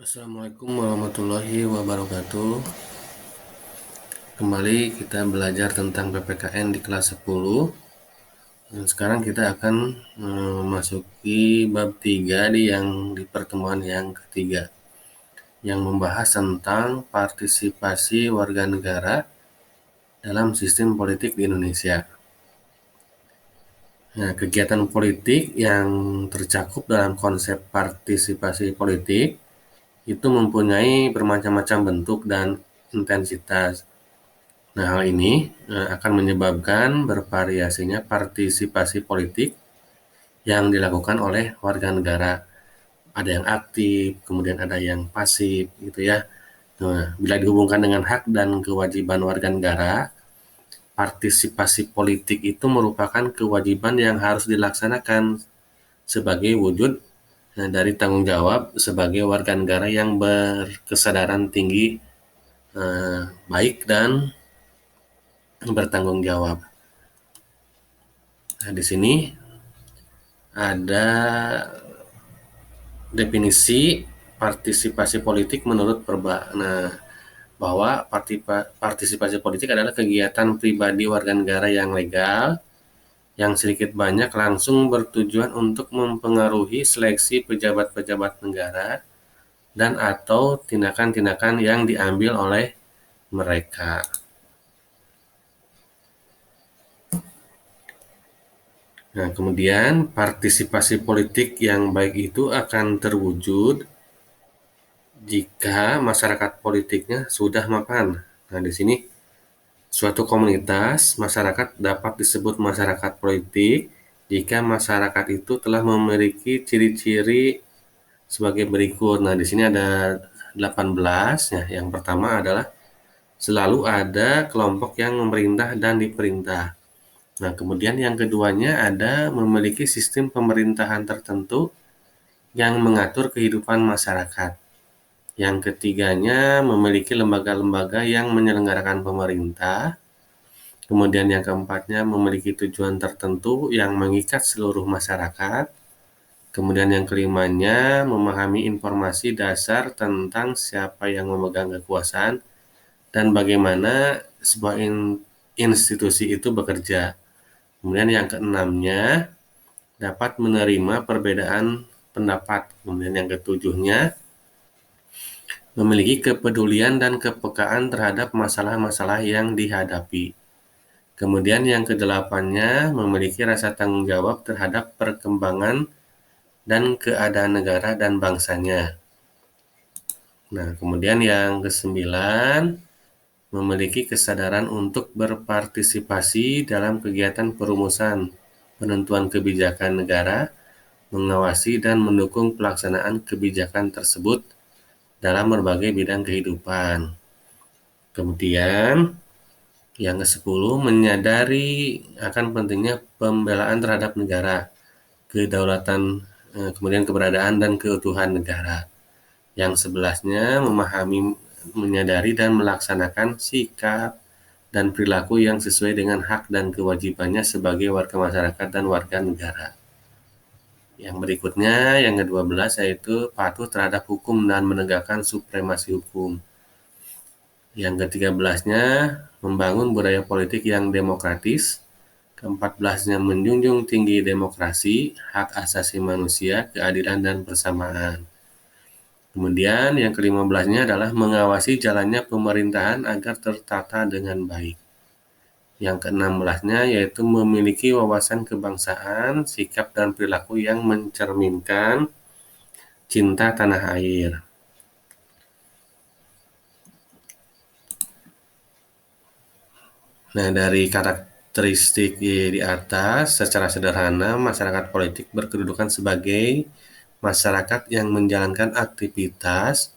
Assalamualaikum warahmatullahi wabarakatuh. Kembali kita belajar tentang PPKN di kelas 10. Dan sekarang kita akan memasuki bab 3 di pertemuan yang ketiga, yang membahas tentang partisipasi warga negara dalam sistem politik di Indonesia. Nah, kegiatan politik yang tercakup dalam konsep partisipasi politik itu mempunyai bermacam-macam bentuk dan intensitas. Nah, hal ini akan menyebabkan bervariasinya partisipasi politik yang dilakukan oleh warga negara. Ada yang aktif, kemudian ada yang pasif, gitu ya. Nah, bila dihubungkan dengan hak dan kewajiban warga negara, partisipasi politik itu merupakan kewajiban yang harus dilaksanakan sebagai wujud dari tanggung jawab sebagai warga negara yang berkesadaran tinggi, baik dan bertanggung jawab. Nah, di sini ada definisi partisipasi politik menurut bahwa partisipasi politik adalah kegiatan pribadi warga negara yang legal yang sedikit banyak langsung bertujuan untuk mempengaruhi seleksi pejabat-pejabat negara dan atau tindakan-tindakan yang diambil oleh mereka. Nah, kemudian partisipasi politik yang baik itu akan terwujud jika masyarakat politiknya sudah mapan. Nah, di sini suatu komunitas masyarakat dapat disebut masyarakat politik jika masyarakat itu telah memiliki ciri-ciri sebagai berikut. Nah, di sini ada 18 ya. Yang pertama adalah selalu ada kelompok yang memerintah dan diperintah. Nah, kemudian yang keduanya ada memiliki sistem pemerintahan tertentu yang mengatur kehidupan masyarakat. Yang ketiganya memiliki lembaga-lembaga yang menyelenggarakan pemerintah. Kemudian yang keempatnya memiliki tujuan tertentu yang mengikat seluruh masyarakat. Kemudian yang kelimanya memahami informasi dasar tentang siapa yang memegang kekuasaan dan bagaimana sebuah institusi itu bekerja. Kemudian yang keenamnya dapat menerima perbedaan pendapat. Kemudian yang ketujuhnya memiliki kepedulian dan kepekaan terhadap masalah-masalah yang dihadapi. Kemudian yang kedelapannya memiliki rasa tanggung jawab terhadap perkembangan dan keadaan negara dan bangsanya. Nah, kemudian yang kesembilan memiliki kesadaran untuk berpartisipasi dalam kegiatan perumusan, penentuan kebijakan negara, mengawasi dan mendukung pelaksanaan kebijakan tersebut dalam berbagai bidang kehidupan. Kemudian yang ke-10 menyadari akan pentingnya pembelaan terhadap negara, kedaulatan, kemudian keberadaan dan keutuhan negara. Yang 11-nya memahami, menyadari dan melaksanakan sikap dan perilaku yang sesuai dengan hak dan kewajibannya sebagai warga masyarakat dan warga negara. Yang berikutnya, yang ke-12 yaitu patuh terhadap hukum dan menegakkan supremasi hukum. Yang ke-13-nya membangun budaya politik yang demokratis. Ke-14-nya menjunjung tinggi demokrasi, hak asasi manusia, keadilan dan persamaan. Kemudian yang ke-15-nya adalah mengawasi jalannya pemerintahan agar tertata dengan baik. Yang ke-16-nya yaitu memiliki wawasan kebangsaan, sikap dan perilaku yang mencerminkan cinta tanah air. Nah, dari karakteristik di atas, secara sederhana, masyarakat politik berkedudukan sebagai masyarakat yang menjalankan aktivitas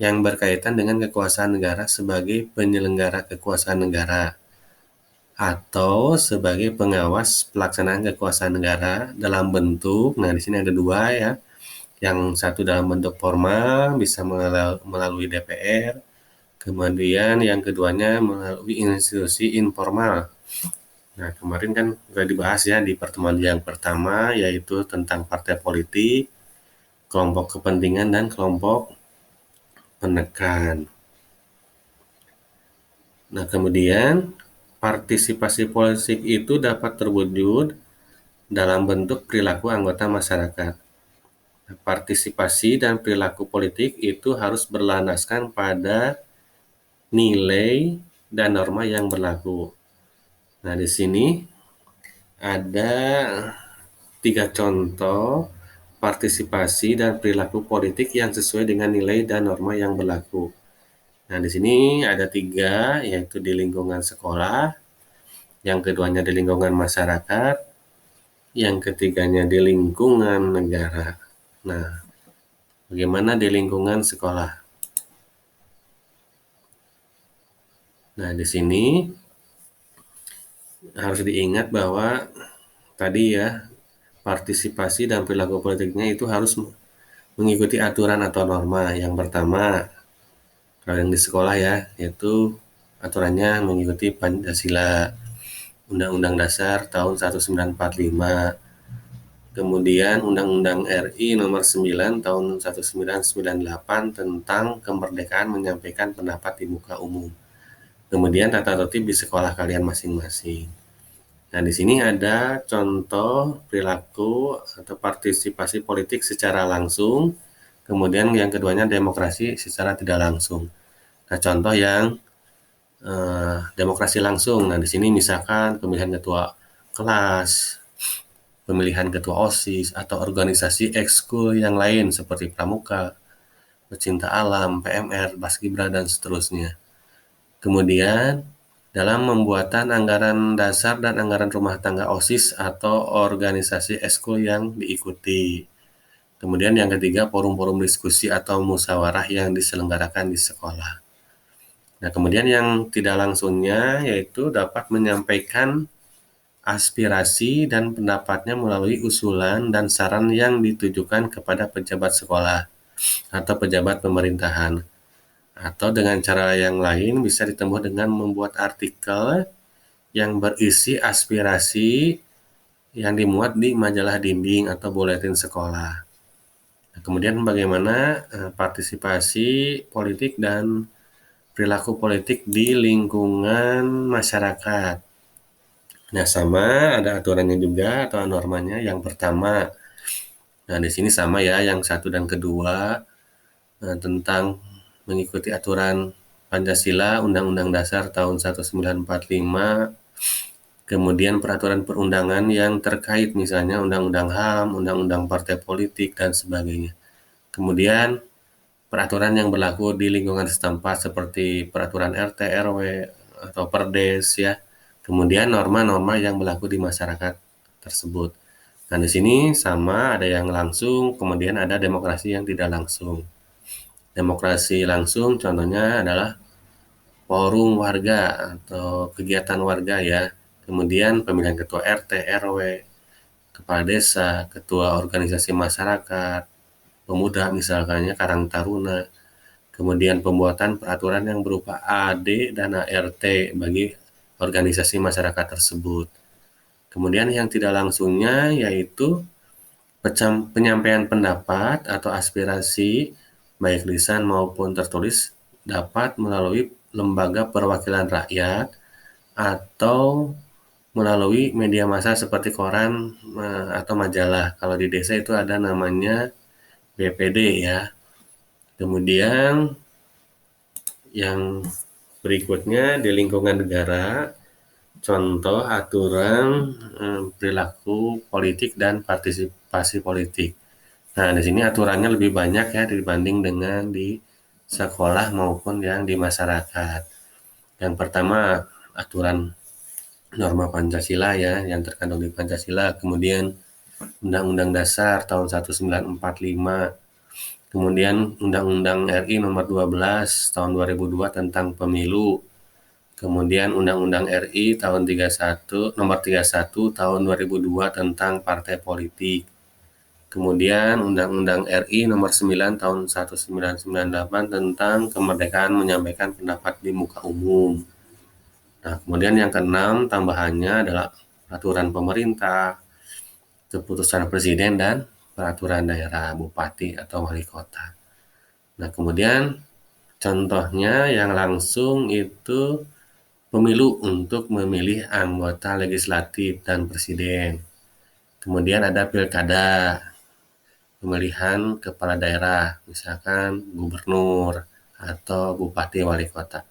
yang berkaitan dengan kekuasaan negara sebagai penyelenggara kekuasaan negara atau sebagai pengawas pelaksanaan kekuasaan negara dalam bentuk, nah di sini ada dua ya, yang satu dalam bentuk formal bisa melalui DPR, kemudian yang keduanya melalui institusi informal. Nah, kemarin kan sudah dibahas ya di pertemuan yang pertama, yaitu tentang partai politik, kelompok kepentingan, dan kelompok menekan. Nah, kemudian partisipasi politik itu dapat terwujud dalam bentuk perilaku anggota masyarakat. Partisipasi dan perilaku politik itu harus berlandaskan pada nilai dan norma yang berlaku. Nah, di sini ada 3 contoh partisipasi dan perilaku politik yang sesuai dengan nilai dan norma yang berlaku. Nah, di sini ada 3, yaitu di lingkungan sekolah, yang keduanya di lingkungan masyarakat, yang ketiganya di lingkungan negara. Nah, bagaimana di lingkungan sekolah? Nah, di sini harus diingat bahwa tadi ya, partisipasi dan perilaku politiknya itu harus mengikuti aturan atau norma. Yang pertama, kalau yang di sekolah ya, yaitu aturannya mengikuti Pancasila, Undang-Undang Dasar tahun 1945, kemudian Undang-Undang RI nomor 9 tahun 1998 tentang kemerdekaan menyampaikan pendapat di muka umum. Kemudian tata tertib di sekolah kalian masing-masing. Nah, di sini ada contoh perilaku atau partisipasi politik secara langsung, kemudian yang keduanya demokrasi secara tidak langsung. Nah, contoh yang demokrasi langsung. Nah, di sini misalkan pemilihan ketua kelas, pemilihan ketua OSIS, atau organisasi ekskul yang lain seperti pramuka, pecinta alam, PMR, Paskibra, dan seterusnya. Kemudian, dalam pembuatan anggaran dasar dan anggaran rumah tangga OSIS atau organisasi ekskul yang diikuti. Kemudian yang ketiga, forum-forum diskusi atau musyawarah yang diselenggarakan di sekolah. Nah, kemudian yang tidak langsungnya yaitu dapat menyampaikan aspirasi dan pendapatnya melalui usulan dan saran yang ditujukan kepada pejabat sekolah atau pejabat pemerintahan. Atau dengan cara yang lain bisa ditempuh dengan membuat artikel yang berisi aspirasi yang dimuat di majalah dinding atau buletin sekolah. Nah, kemudian bagaimana partisipasi politik dan perilaku politik di lingkungan masyarakat. Nah, sama ada aturannya juga atau normanya. Yang pertama, nah di sini sama ya, yang satu dan kedua tentang mengikuti aturan Pancasila, Undang-Undang Dasar tahun 1945, kemudian peraturan perundangan yang terkait misalnya Undang-Undang HAM, Undang-Undang Partai Politik, dan sebagainya. Kemudian peraturan yang berlaku di lingkungan setempat seperti peraturan RT, RW, atau Perdes ya. Kemudian norma-norma yang berlaku di masyarakat tersebut. Nah, di sini sama ada yang langsung, kemudian ada demokrasi yang tidak langsung. Demokrasi langsung contohnya adalah forum warga atau kegiatan warga ya. Kemudian pemilihan ketua RT, RW, kepala desa, ketua organisasi masyarakat, pemuda misalkannya Karang Taruna. Kemudian pembuatan peraturan yang berupa AD dan ART bagi organisasi masyarakat tersebut. Kemudian yang tidak langsungnya yaitu penyampaian pendapat atau aspirasi baik lisan maupun tertulis dapat melalui lembaga perwakilan rakyat atau melalui media massa seperti koran atau majalah. Kalau di desa itu ada namanya BPD ya. Kemudian yang berikutnya di lingkungan negara, contoh aturan perilaku politik dan partisipasi politik. Nah, di sini aturannya lebih banyak ya dibanding dengan di sekolah maupun yang di masyarakat. Yang pertama, aturan norma Pancasila ya, yang terkandung di Pancasila. Kemudian Undang-Undang Dasar tahun 1945. Kemudian Undang-Undang RI nomor 12 tahun 2002 tentang pemilu. Kemudian Undang-Undang RI tahun 31 nomor 31 tahun 2002 tentang partai politik. Kemudian Undang-Undang RI nomor 9 tahun 1998 tentang kemerdekaan menyampaikan pendapat di muka umum. Nah, kemudian yang keenam tambahannya adalah peraturan pemerintah, keputusan presiden, dan peraturan daerah bupati atau wali kota. Nah, kemudian Contohnya yang langsung itu pemilu untuk memilih anggota legislatif dan presiden. Kemudian ada pilkada, pemilihan kepala daerah, misalkan gubernur atau bupati wali kota.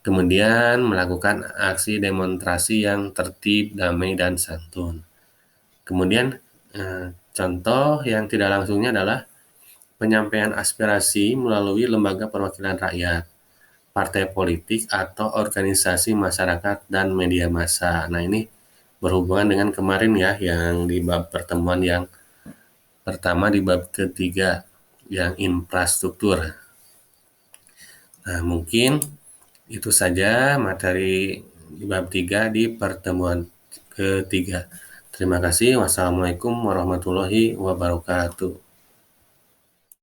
Kemudian melakukan aksi demonstrasi yang tertib, damai, dan santun. Kemudian contoh yang tidak langsungnya adalah penyampaian aspirasi melalui lembaga perwakilan rakyat, partai politik, atau organisasi masyarakat dan media massa. Nah, ini berhubungan dengan kemarin ya, yang di bab pertemuan yang pertama di bab ketiga, yang infrastruktur. Nah, mungkin itu saja materi di bab 3 di pertemuan ketiga. Terima kasih. Wassalamualaikum warahmatullahi wabarakatuh.